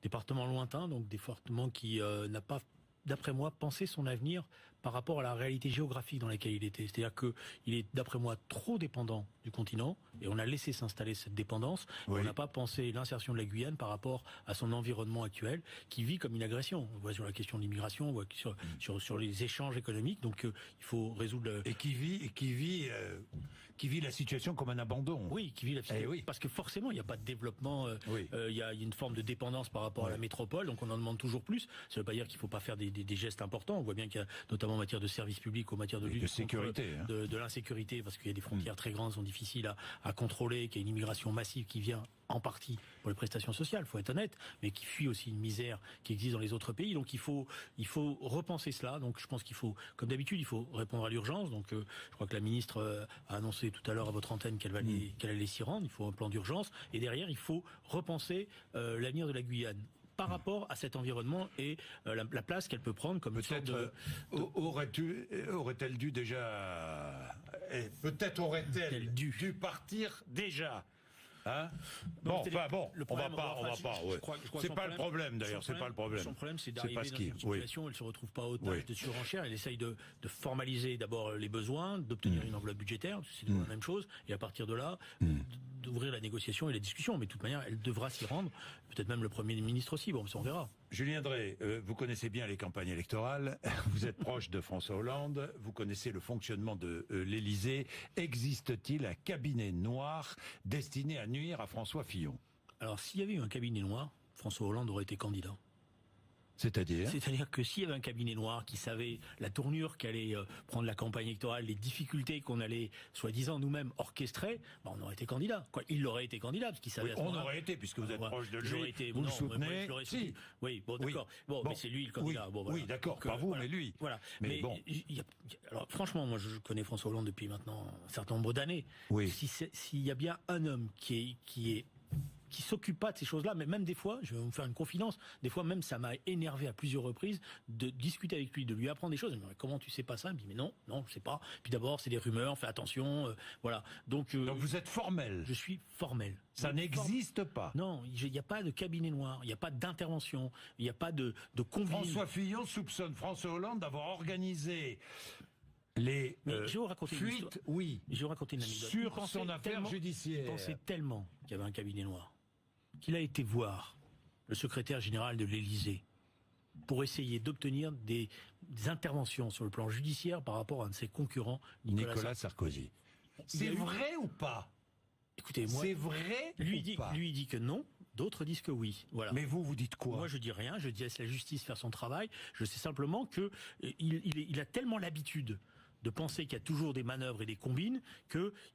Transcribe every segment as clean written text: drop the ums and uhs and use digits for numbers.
Département lointain, donc département qui n'a pas, d'après moi, pensé son avenir par rapport à la réalité géographique dans laquelle il était. C'est-à-dire que il est, d'après moi, trop dépendant du continent, et on a laissé s'installer cette dépendance. Oui. On n'a pas pensé l'insertion de la Guyane par rapport à son environnement actuel, qui vit comme une agression. On voit sur la question de l'immigration, on voit sur les échanges économiques. Donc, il faut résoudre. Et qui vit la situation comme un abandon. Oui, qui vit la situation. Oui. Parce que forcément, il n'y a pas de développement. Il y a une forme de dépendance par rapport à la métropole. Donc, on en demande toujours plus. Ça ne veut pas dire qu'il ne faut pas faire des gestes importants. On voit bien qu'il y a, notamment en matière de services publics, en matière de lutte de sécurité, de l'insécurité, parce qu'il y a des frontières très grandes, sont difficiles à contrôler, qu'il y a une immigration massive qui vient en partie pour les prestations sociales, faut être honnête, mais qui fuit aussi une misère qui existe dans les autres pays. Donc il faut repenser cela. Donc je pense qu'il faut, comme d'habitude, il faut répondre à l'urgence. Donc je crois que la ministre a annoncé tout à l'heure à votre antenne qu'elle allait s'y rendre. Il faut un plan d'urgence. Et derrière, il faut repenser l'avenir de la Guyane par rapport à cet environnement et la place qu'elle peut prendre comme peut-être aurait-elle dû déjà aurait-elle dû partir déjà. Hein? Bon, on va pas. Ouais. C'est pas le problème d'ailleurs, c'est pas le problème. Son problème, c'est d'arriver dans une situation où elle se retrouve pas otage de surenchère. Elle essaye de formaliser d'abord les besoins, d'obtenir une enveloppe budgétaire, c'est la même chose, et à partir de là, d'ouvrir la négociation et la discussion. Mais de toute manière, elle devra s'y rendre. Peut-être même le Premier ministre aussi. Bon, on verra. Julien Drey, vous connaissez bien les campagnes électorales. Vous êtes proche de François Hollande. Vous connaissez le fonctionnement de l'Élysée. Existe-t-il un cabinet noir destiné à nuire à François Fillon? Alors, s'il y avait eu un cabinet noir, François Hollande aurait été candidat. C'est-à-dire que s'il y avait un cabinet noir qui savait la tournure qu'allait prendre la campagne électorale, les difficultés qu'on allait, soi-disant, nous-mêmes orchestrer, on aurait été candidat. Il aurait été candidat, parce qu'il savait on aurait été, puisque vous êtes proche de lui, vous le soutenez. Si. Oui, d'accord. Mais c'est lui le candidat. Oui, d'accord, pas vous, mais lui. Voilà. Mais bon. Alors, franchement, moi, je connais François Hollande depuis maintenant un certain nombre d'années. Oui. S'il y a bien un homme qui s'occupe pas de ces choses-là, mais même des fois, je vais vous faire une confidence, des fois même ça m'a énervé à plusieurs reprises de discuter avec lui, de lui apprendre des choses. Il me dit, comment tu sais pas ça? Il me dit, mais non, je sais pas. Puis d'abord, c'est des rumeurs, fais attention, voilà. Donc vous êtes formel. Je suis formel. Ça n'existe pas. Non, il n'y a pas de cabinet noir, il n'y a pas d'intervention, il n'y a pas de conviction. François Fillon soupçonne François Hollande d'avoir organisé je vais vous raconter fuites, je vais vous raconter une anecdote. Sur son affaire judiciaire. Il pensait tellement qu'il y avait un cabinet noir qu'il a été voir le secrétaire général de l'Élysée pour essayer d'obtenir des interventions sur le plan judiciaire par rapport à un de ses concurrents, Nicolas Sarkozy. C'est vrai ou pas? Écoutez, moi, c'est vrai lui dit que non, d'autres disent que oui. Voilà. Mais vous dites quoi? Moi, je dis rien, je laisse la justice faire son travail. Je sais simplement que il a tellement l'habitude de penser qu'il y a toujours des manœuvres et des combines,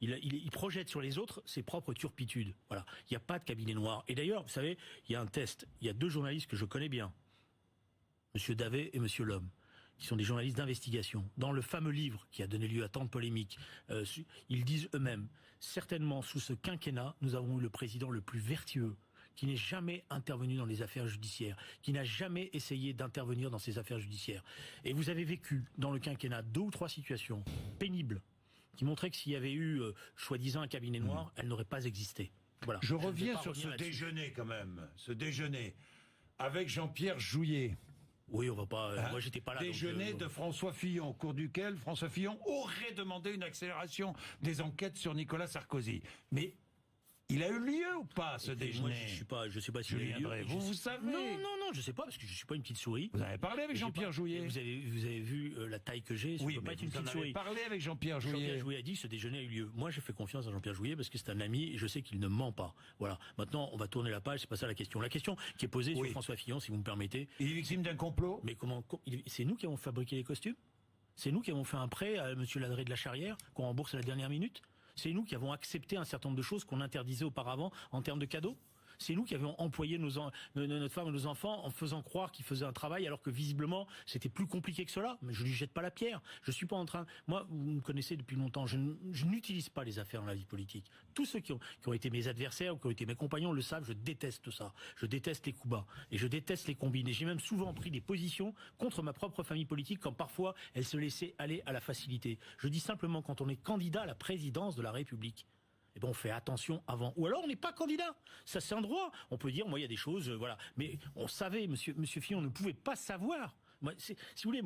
il projette sur les autres ses propres turpitudes. Voilà. Il n'y a pas de cabinet noir. Et d'ailleurs, vous savez, il y a un test. Il y a deux journalistes que je connais bien. Monsieur Davet et Monsieur Lhomme, qui sont des journalistes d'investigation. Dans le fameux livre qui a donné lieu à tant de polémiques, ils disent eux-mêmes, certainement sous ce quinquennat, nous avons eu le président le plus vertueux, qui n'est jamais intervenu dans les affaires judiciaires, qui n'a jamais essayé d'intervenir dans ces affaires judiciaires. Et vous avez vécu, dans le quinquennat, 2 ou 3 situations pénibles, qui montraient que s'il y avait eu, soi-disant, un cabinet noir, elle n'aurait pas existé. Voilà. Je reviens sur ce déjeuner, quand même. Ce déjeuner, avec Jean-Pierre Jouyet. Oui, on va pas. Moi, j'étais pas là. Déjeuner de François Fillon, au cours duquel François Fillon aurait demandé une accélération des enquêtes sur Nicolas Sarkozy. Mais il a eu lieu ou pas ce déjeuner? Moi, je sais pas si il a eu lieu. Vous savez? Non, je sais pas parce que je suis pas une petite souris. Vous avez parlé avec Jean-Pierre Jouyet. Vous avez vu la taille que j'ai. Oui, je peux pas être une petite souris. Vous avez parlé avec Jean-Pierre Jouyet. Jean-Pierre Jouyet a dit que ce déjeuner a eu lieu. Moi, j'ai fait confiance à Jean-Pierre Jouyet parce que c'est un ami et je sais qu'il ne ment pas. Voilà. Maintenant, on va tourner la page. C'est pas ça la question. La question qui est posée sur François Fillon, si vous me permettez. Il est victime d'un complot. Mais comment? C'est nous qui avons fabriqué les costumes. C'est nous qui avons fait un prêt à Monsieur Ladré de la Charrière qu'on rembourse à la dernière minute. C'est nous qui avons accepté un certain nombre de choses qu'on interdisait auparavant en termes de cadeaux. C'est nous qui avions employé notre femme et nos enfants en faisant croire qu'ils faisaient un travail alors que visiblement c'était plus compliqué que cela. Mais je lui jette pas la pierre. Je suis pas en train. Moi, vous me connaissez depuis longtemps. Je n'utilise pas les affaires dans la vie politique. Tous ceux qui ont été mes adversaires ou qui ont été mes compagnons le savent. Je déteste ça. Je déteste les coups bas et je déteste les combines. Et j'ai même souvent pris des positions contre ma propre famille politique quand parfois elle se laissait aller à la facilité. Je dis simplement quand on est candidat à la présidence de la République. eh ben on fait attention avant. Ou alors on n'est pas candidat. Ça c'est un droit. On peut dire, moi il y a des choses, voilà. Mais on savait, Monsieur Fillon ne pouvait pas savoir. Moi, si vous voulez,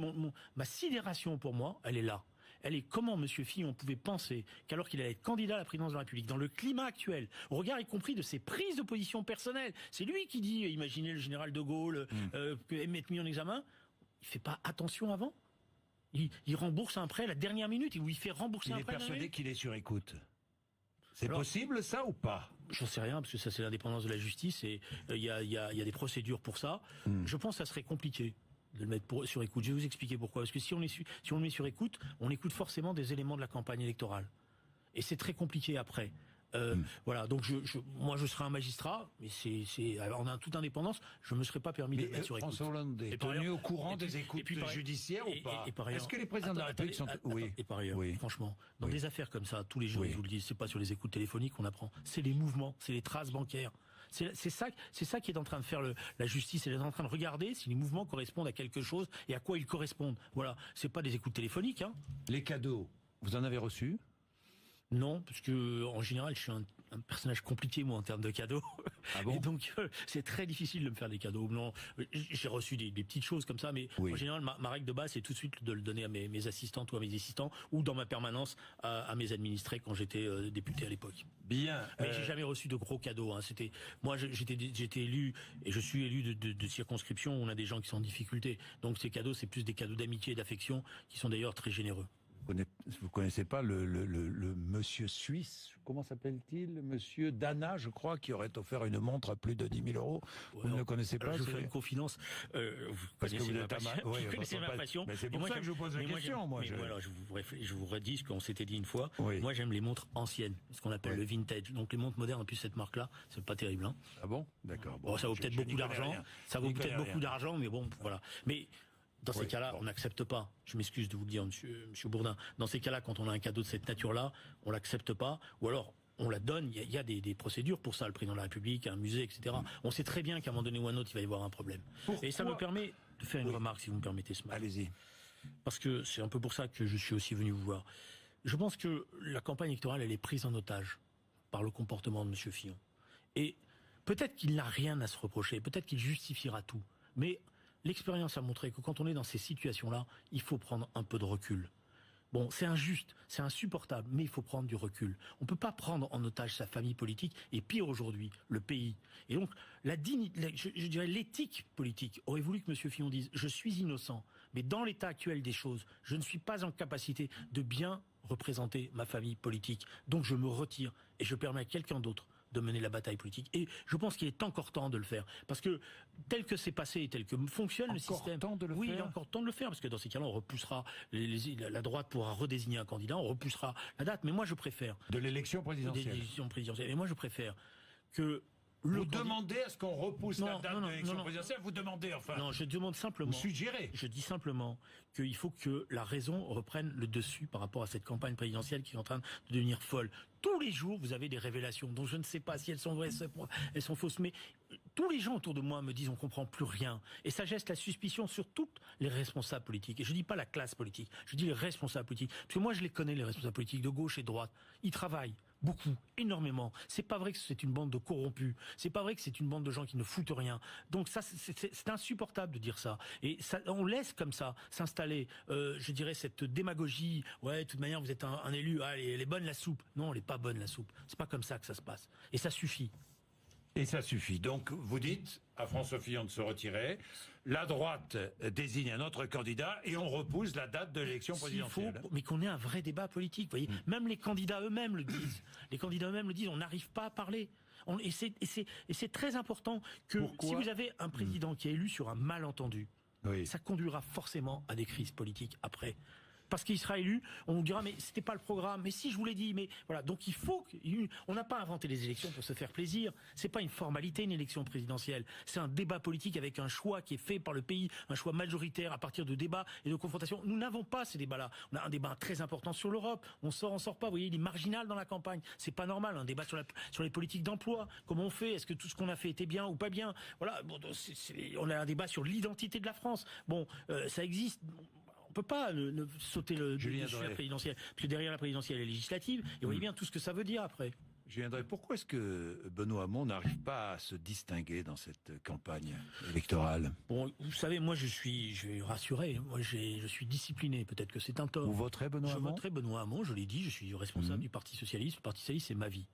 ma sidération pour moi, elle est là. Elle est comment Monsieur Fillon pouvait penser qu'alors qu'il allait être candidat à la présidence de la République, dans le climat actuel, au regard y compris de ses prises de position personnelles, c'est lui qui dit, imaginez le général de Gaulle, être mis en examen, il fait pas attention avant. Il rembourse un prêt à la dernière minute, ou il fait rembourser un prêt. Il est persuadé qu'il est sur écoute. C'est possible ça ou pas? J'en sais rien, parce que ça c'est l'indépendance de la justice et il y a des procédures pour ça. Je pense que ça serait compliqué de le mettre sur écoute. Je vais vous expliquer pourquoi. Parce que si on le met sur écoute, on écoute forcément des éléments de la campagne électorale. Et c'est très compliqué après. Voilà, donc moi je serai un magistrat, mais on a toute indépendance, je me serais pas permis de le mettre sur écoute. François Hollande est tenu au courant des écoutes judiciaires ou pas? Est-ce que les présidents de la République sont... Oui. Et par ailleurs, franchement, dans des affaires comme ça, tous les jours, ils vous le disent, c'est pas sur les écoutes téléphoniques qu'on apprend, c'est les mouvements, c'est les traces bancaires. C'est ça qui est en train de faire la justice. Elle est en train de regarder si les mouvements correspondent à quelque chose et à quoi ils correspondent. Voilà, c'est pas des écoutes téléphoniques. Hein. Les cadeaux, vous en avez reçu? Non, parce que en général, je suis un personnage compliqué moi en termes de cadeaux. Ah bon? Et donc c'est très difficile de me faire des cadeaux. Non, j'ai reçu des petites choses comme ça, mais en général, ma règle de base, c'est tout de suite de le donner à mes assistantes ou à mes assistants, ou dans ma permanence à mes administrés quand j'étais député à l'époque. Bien. Mais j'ai jamais reçu de gros cadeaux. Hein. Moi, j'étais élu et je suis élu de circonscription où on a des gens qui sont en difficulté. Donc ces cadeaux, c'est plus des cadeaux d'amitié et d'affection qui sont d'ailleurs très généreux. Vous connaissez pas le monsieur suisse, comment s'appelle-t-il? Monsieur Dana, je crois, qui aurait offert une montre à plus de 10 000 euros. Vous ne le connaissez pas? Je vous fais une confidence. Vous connaissez ma passion. Mais c'est pour ça que je vous pose la question. Voilà, je vous redis ce qu'on s'était dit une fois. Moi, j'aime les montres anciennes, ce qu'on appelle le vintage. Donc les montres modernes, en plus cette marque-là, c'est pas terrible. Hein. Ah bon? D'accord. Bon, ça vaut peut-être beaucoup d'argent. Ça vaut peut-être beaucoup d'argent, mais bon, voilà. Mais dans ces cas-là, on n'accepte pas. Je m'excuse de vous le dire, monsieur Bourdin. Dans ces cas-là, quand on a un cadeau de cette nature-là, on l'accepte pas. Ou alors, on la donne. Il y a des procédures pour ça. Le président de la République, un musée, etc. On sait très bien qu'à un moment donné ou à un autre, il va y avoir un problème. Et ça me permet de faire une remarque, si vous me permettez, ce matin. Allez-y. Parce que c'est un peu pour ça que je suis aussi venu vous voir. Je pense que la campagne électorale, elle est prise en otage par le comportement de monsieur Fillon. Et peut-être qu'il n'a rien à se reprocher. Peut-être qu'il justifiera tout. Mais l'expérience a montré que quand on est dans ces situations-là, il faut prendre un peu de recul. Bon, c'est injuste, c'est insupportable, mais il faut prendre du recul. On ne peut pas prendre en otage sa famille politique, et pire aujourd'hui, le pays. Et donc, je dirais l'éthique politique aurait voulu que M. Fillon dise « Je suis innocent, mais dans l'état actuel des choses, je ne suis pas en capacité de bien représenter ma famille politique. Donc je me retire et je permets à quelqu'un d'autre de mener la bataille politique. Et je pense qu'il est encore temps de le faire. Parce que tel que c'est passé, tel que fonctionne le système... Oui, il est encore temps de le faire, parce que dans ces cas-là, on repoussera... la droite pourra redésigner un candidat, on repoussera la date. Mais moi, je préfère... De l'élection présidentielle. De l'élection présidentielle. Et moi, je préfère que... Vous demandez à ce qu'on repousse la date de l'élection présidentielle? Vous demandez, enfin... Non, je demande simplement... Vous suggérez? Je dis simplement qu'il faut que la raison reprenne le dessus par rapport à cette campagne présidentielle qui est en train de devenir folle. Tous les jours, vous avez des révélations dont je ne sais pas si elles sont vraies, elles sont fausses, mais tous les gens autour de moi me disent on comprend plus rien. Et ça geste la suspicion sur tous les responsables politiques. Et je dis pas la classe politique, je dis les responsables politiques. Parce que moi, je les connais, les responsables politiques de gauche et de droite. Ils travaillent. Beaucoup, énormément. C'est pas vrai que c'est une bande de corrompus. C'est pas vrai que c'est une bande de gens qui ne foutent rien. Donc ça, c'est insupportable de dire ça. Et ça, on laisse comme ça s'installer, je dirais, cette démagogie. Ouais, de toute manière, vous êtes un élu. Ah, elle est bonne la soupe. Non, elle est pas bonne la soupe. C'est pas comme ça que ça se passe. Et ça suffit. Et ça suffit. Donc, vous dites à François Fillon de se retirer, la droite désigne un autre candidat et on repousse la date de l'élection présidentielle. Mais qu'on ait un vrai débat politique, vous voyez. Même les candidats eux-mêmes le disent. Les candidats eux-mêmes le disent, on n'arrive pas à parler. Et c'est très important que si vous avez un président qui est élu sur un malentendu, ça conduira forcément à des crises politiques après. Parce qu'il sera élu, on nous dira mais c'était pas le programme, mais si je vous l'ai dit, mais voilà. Donc il faut on n'a pas inventé les élections pour se faire plaisir. C'est pas une formalité une élection présidentielle. C'est un débat politique avec un choix qui est fait par le pays, un choix majoritaire à partir de débats et de confrontations. Nous n'avons pas ces débats-là. On a un débat très important sur l'Europe. On sort pas. Vous voyez, il est marginal dans la campagne. C'est pas normal. Un débat sur les politiques d'emploi. Comment on fait? Est-ce que tout ce qu'on a fait était bien ou pas bien? Voilà. Bon, on a un débat sur l'identité de la France. Bon, ça existe. On peut pas sauter le présidentiel, parce que derrière la présidentielle et législative, et vous voyez bien tout ce que ça veut dire après. Julien Drey, pourquoi est-ce que Benoît Hamon n'arrive pas à se distinguer dans cette campagne électorale? Bon, vous savez, moi je vais rassurer, moi je suis discipliné, peut-être que c'est un tort. Vous voterez Benoît Hamon? Je voterai Benoît Hamon, je l'ai dit, je suis responsable du Parti Socialiste. Le Parti Socialiste, c'est ma vie.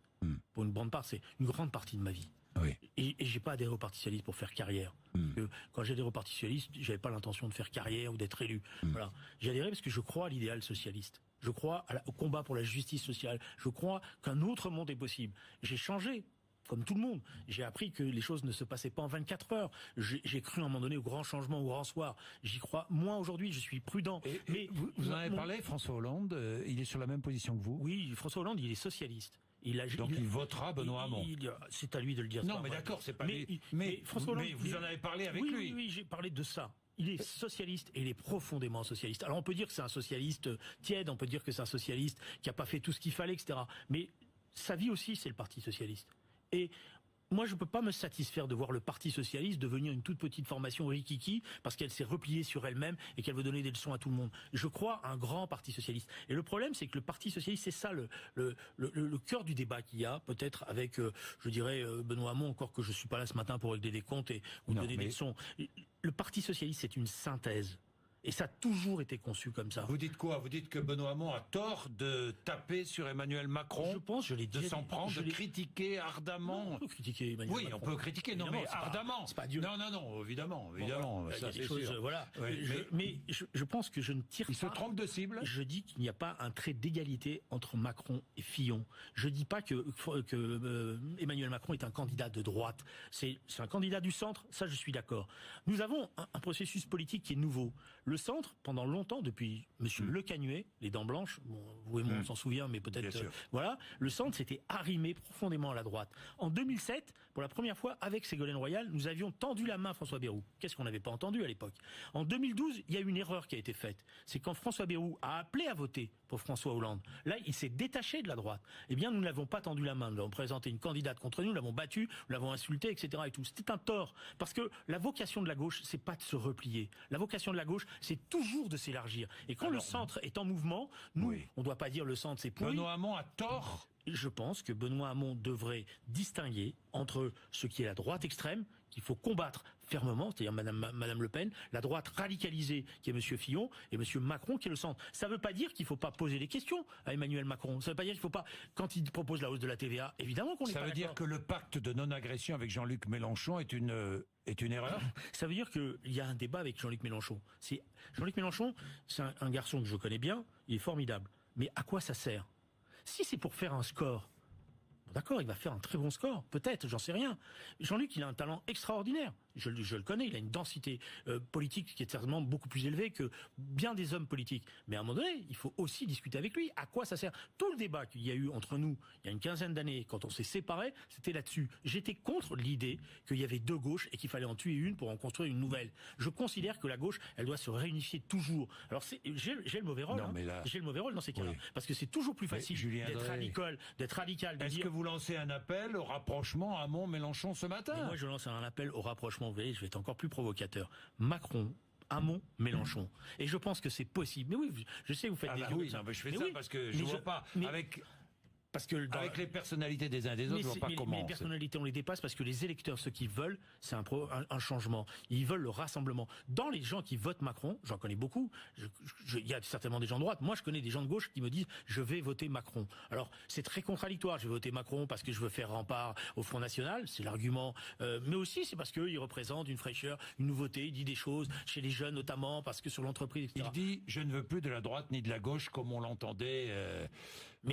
Pour une grande part, c'est une grande partie de ma vie. Oui. Et j'ai pas adhéré au Parti Socialiste pour faire carrière. Parce que quand j'ai adhéré au Parti Socialiste, j'avais pas l'intention de faire carrière ou d'être élu. Voilà. J'ai adhéré parce que je crois à l'idéal socialiste. Je crois au combat pour la justice sociale. Je crois qu'un autre monde est possible. J'ai changé. Comme tout le monde, j'ai appris que les choses ne se passaient pas en 24 heures. J'ai cru à un moment donné au grand changement, au grand soir. J'y crois. Moi, aujourd'hui, je suis prudent. Mais vous en avez parlé, François Hollande, il est sur la même position que vous? Oui, François Hollande, il est socialiste. Donc il votera Benoît Hamon. C'est à lui de le dire. Non, mais d'accord, c'est pas lui. Mais François Hollande, vous en avez parlé avec lui. Oui, j'ai parlé de ça. Il est socialiste et il est profondément socialiste. Alors on peut dire que c'est un socialiste tiède, on peut dire que c'est un socialiste qui n'a pas fait tout ce qu'il fallait, etc. Mais sa vie aussi, c'est le Parti socialiste. Et moi, je ne peux pas me satisfaire de voir le Parti socialiste devenir une toute petite formation rikiki parce qu'elle s'est repliée sur elle-même et qu'elle veut donner des leçons à tout le monde. Je crois à un grand Parti socialiste. Et le problème, c'est que le Parti socialiste, c'est ça le cœur du débat qu'il y a, peut-être avec, je dirais, Benoît Hamon, encore que je ne suis pas là ce matin pour régler des comptes ou donner des leçons. Le Parti socialiste, c'est une synthèse. Et ça a toujours été conçu comme ça. Vous dites quoi? Vous dites que Benoît Hamon a tort de taper sur Emmanuel Macron? Je pense, je l'ai dit. De s'en prendre, de critiquer ardemment. Non, on peut critiquer Emmanuel Macron. Oui, on peut critiquer, non, mais ardemment. C'est pas Dieu. Non, évidemment. Bon, ça, c'est sûr. Voilà. Mais je pense que je ne tire pas. Il se trompe de cible. Je dis qu'il n'y a pas un trait d'égalité entre Macron et Fillon. Je dis pas que Emmanuel Macron est un candidat de droite. C'est un candidat du centre, ça je suis d'accord. Nous avons un processus politique qui est nouveau. Le centre, pendant longtemps, depuis M. Le Canuet, les dents blanches, bon, vous et moi on s'en souvient, mais peut-être... voilà, le centre s'était arrimé profondément à la droite. En 2007, pour la première fois, avec Ségolène Royal, nous avions tendu la main à François Bayrou. Qu'est-ce qu'on n'avait pas entendu à l'époque? En 2012, il y a une erreur qui a été faite. C'est quand François Bayrou a appelé à voter pour François Hollande. Là, il s'est détaché de la droite. Eh bien, nous n'avons pas tendu la main. Nous avons présenté une candidate contre nous, nous l'avons battue, nous l'avons insultée, etc. et tout. C'était un tort. Parce que la vocation de la gauche, c'est pas de se replier. La vocation de la gauche, c'est toujours de s'élargir. Et quand le centre est en mouvement, nous, on ne doit pas dire le centre c'est pourri. Benoît Hamon a tort. Je pense que Benoît Hamon devrait distinguer entre ce qui est la droite extrême, qu'il faut combattre fermement, c'est-à-dire Madame Le Pen, la droite radicalisée qui est Monsieur Fillon, et Monsieur Macron qui est le centre. Ça ne veut pas dire qu'il ne faut pas poser des questions à Emmanuel Macron. Ça ne veut pas dire qu'il ne faut pas, quand il propose la hausse de la TVA, évidemment qu'on n'est pas d'accord. Ça veut dire que le pacte de non-agression avec Jean-Luc Mélenchon est une erreur? Ça veut dire qu'il y a un débat avec Jean-Luc Mélenchon. Jean-Luc Mélenchon, c'est un garçon que je connais bien, il est formidable. Mais à quoi ça sert? Si c'est pour faire un score, d'accord, il va faire un très bon score, peut-être, j'en sais rien. Jean-Luc, il a un talent extraordinaire. Je le connais, il a une densité politique qui est certainement beaucoup plus élevée que bien des hommes politiques. Mais à un moment donné, il faut aussi discuter avec lui. À quoi ça sert? Tout le débat qu'il y a eu entre nous il y a une quinzaine d'années, quand on s'est séparés, c'était là-dessus. J'étais contre l'idée qu'il y avait deux gauches et qu'il fallait en tuer une pour en construire une nouvelle. Je considère que la gauche, elle doit se réunifier toujours. Alors j'ai le mauvais rôle. J'ai le mauvais rôle dans ces cas-là. Parce que c'est toujours plus facile d'être radical. Est-ce que vous lancez un appel au rapprochement Hamon-Mélenchon ce matin? Et moi, je lance un appel au rapprochement. Vous voyez, je vais être encore plus provocateur. Macron, Hamon, Mélenchon. Et je pense que c'est possible. Mais oui, je sais, vous faites des oui, non, mais je fais ça parce que je ne vois pas avec les personnalités des uns et des autres, je ne vois pas comment. Mais les personnalités, on les dépasse parce que les électeurs, ce qu'ils veulent, c'est un changement. Ils veulent le rassemblement. Dans les gens qui votent Macron, j'en connais beaucoup, il y a certainement des gens de droite, moi je connais des gens de gauche qui me disent « je vais voter Macron ». Alors c'est très contradictoire, je vais voter Macron parce que je veux faire rempart au Front National, c'est l'argument, mais aussi c'est parce qu'il représente une fraîcheur, une nouveauté, il dit des choses chez les jeunes notamment, parce que sur l'entreprise, etc. Il dit « je ne veux plus de la droite ni de la gauche comme on l'entendait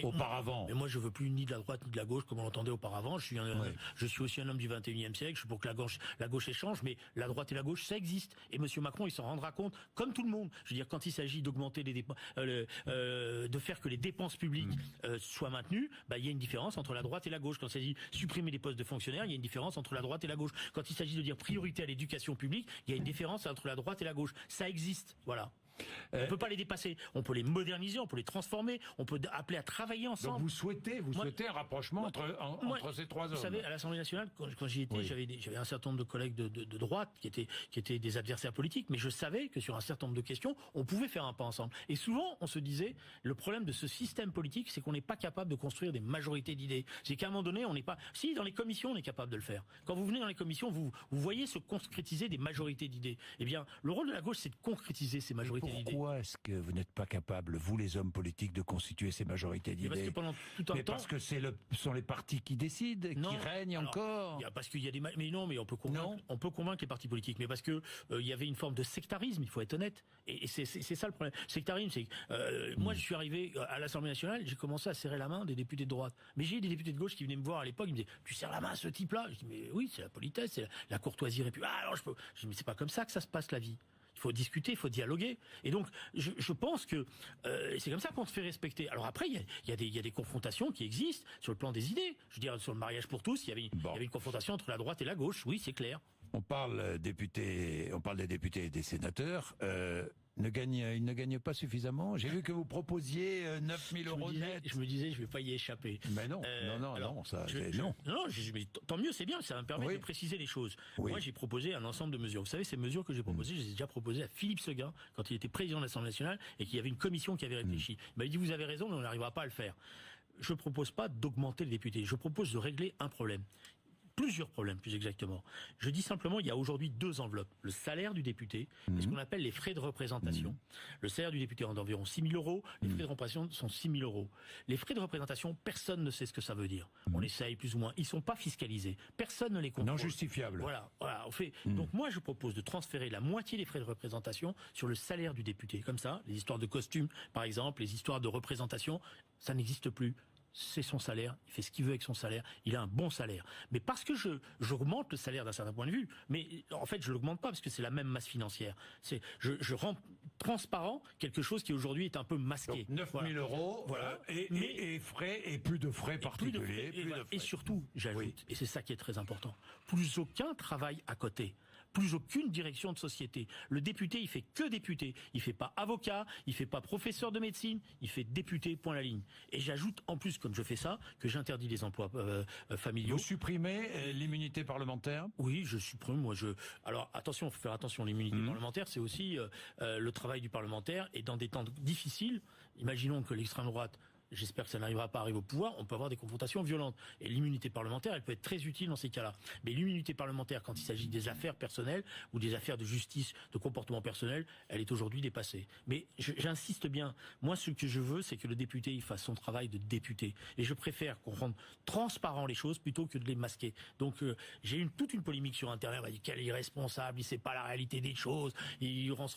auparavant ». Mais moi je veux plus ni de la droite ni de la gauche comme on l'entendait auparavant. Je suis aussi un homme du 21e siècle. Je suis pour que la gauche échange, mais la droite et la gauche, ça existe. Et Monsieur Macron, il s'en rendra compte, comme tout le monde. Je veux dire, quand il s'agit d'augmenter les dépenses, de faire que les dépenses publiques soient maintenues, il y a une différence entre la droite et la gauche. Quand il s'agit de supprimer les postes de fonctionnaires, il y a une différence entre la droite et la gauche. Quand il s'agit de dire priorité à l'éducation publique, il y a une différence entre la droite et la gauche. Ça existe. Voilà. On peut pas les dépasser. On peut les moderniser, on peut les transformer, on peut appeler à travailler ensemble. Donc vous souhaitez un rapprochement entre ces trois hommes. Vous savez, à l'Assemblée nationale, quand j'y étais, j'avais un certain nombre de collègues de droite qui étaient des adversaires politiques, mais je savais que sur un certain nombre de questions, on pouvait faire un pas ensemble. Et souvent, on se disait, le problème de ce système politique, c'est qu'on n'est pas capable de construire des majorités d'idées. C'est qu'à un moment donné, on n'est pas... Si, dans les commissions, on est capable de le faire. Quand vous venez dans les commissions, vous voyez se concrétiser des majorités d'idées. Eh bien, le rôle de la gauche, c'est de concrétiser ces majorités d'idées. Pourquoi est-ce que vous n'êtes pas capable, vous les hommes politiques, de constituer ces majorités d'idées? Parce que pendant tout un temps... parce que ce sont les partis qui décident, qui règnent encore. Parce qu'il y a des... Mais non, mais on peut convaincre les partis politiques. Mais parce que il y avait une forme de sectarisme, il faut être honnête. Et c'est ça le problème. Sectarisme, c'est que moi, je suis arrivé à l'Assemblée nationale, j'ai commencé à serrer la main des députés de droite. Mais j'ai des députés de gauche qui venaient me voir à l'époque, ils me disaient, tu serres la main à ce type-là? Je dis, mais oui, c'est la politesse, c'est la courtoisie républicaine. Ah, alors je dis, mais c'est pas comme ça que ça se passe la vie. Il faut discuter, il faut dialoguer. Et donc, je pense que c'est comme ça qu'on se fait respecter. Alors après, il y a des confrontations qui existent sur le plan des idées. Je veux dire, sur le mariage pour tous, il y avait une confrontation entre la droite et la gauche. Oui, c'est clair. On parle des députés et des sénateurs. Ils ne gagnent pas suffisamment. J'ai vu que vous proposiez 9 000 euros net. Je me disais, je vais pas y échapper. Mais non, non. Non, mais tant mieux, c'est bien, ça va me permettre de préciser les choses. Moi, j'ai proposé un ensemble de mesures. Vous savez, ces mesures que j'ai proposées, je les ai déjà proposées à Philippe Séguin, quand il était président de l'Assemblée nationale, et qu'il y avait une commission qui avait réfléchi. Il m'avait dit, vous avez raison, mais on n'arrivera pas à le faire. Je propose pas d'augmenter les députés. Je propose de régler un problème. Plusieurs problèmes, plus exactement. Je dis simplement, il y a aujourd'hui deux enveloppes. Le salaire du député et ce qu'on appelle les frais de représentation. Le salaire du député est d'environ 6 000 euros. Les frais de représentation sont 6 000 euros. Les frais de représentation, personne ne sait ce que ça veut dire. On essaye plus ou moins. Ils sont pas fiscalisés. Personne ne les contrôle. Non justifiables. Voilà. On fait. Donc moi, je propose de transférer la moitié des frais de représentation sur le salaire du député. Comme ça, les histoires de costumes, par exemple, les histoires de représentation, ça n'existe plus. C'est son salaire, il fait ce qu'il veut avec son salaire, il a un bon salaire. Mais parce que j'augmente le salaire d'un certain point de vue, mais en fait je l'augmente pas parce que c'est la même masse financière. Je rends transparent quelque chose qui aujourd'hui est un peu masqué. Donc 9 000 euros, et frais, et plus de frais particuliers. Et surtout, j'ajoute, et c'est ça qui est très important, plus aucun travail à côté. Plus aucune direction de société. Le député, il fait que député. Il fait pas avocat, il fait pas professeur de médecine, il fait député, point la ligne. Et j'ajoute en plus, comme je fais ça, que j'interdis les emplois familiaux. Vous supprimez l'immunité parlementaire? Oui, je supprime. Alors attention, il faut faire attention. L'immunité parlementaire, c'est aussi le travail du parlementaire. Et dans des temps difficiles, imaginons que l'extrême droite, j'espère que ça n'arrivera pas à arriver au pouvoir, on peut avoir des confrontations violentes. Et l'immunité parlementaire, elle peut être très utile dans ces cas-là. Mais l'immunité parlementaire, quand il s'agit des affaires personnelles ou des affaires de justice, de comportement personnel, elle est aujourd'hui dépassée. Mais j'insiste bien, moi ce que je veux, c'est que le député il fasse son travail de député. Et je préfère qu'on rende transparent les choses plutôt que de les masquer. Donc j'ai toute une polémique sur Internet, on va dire quel irresponsable, il sait pas la réalité des choses, il rend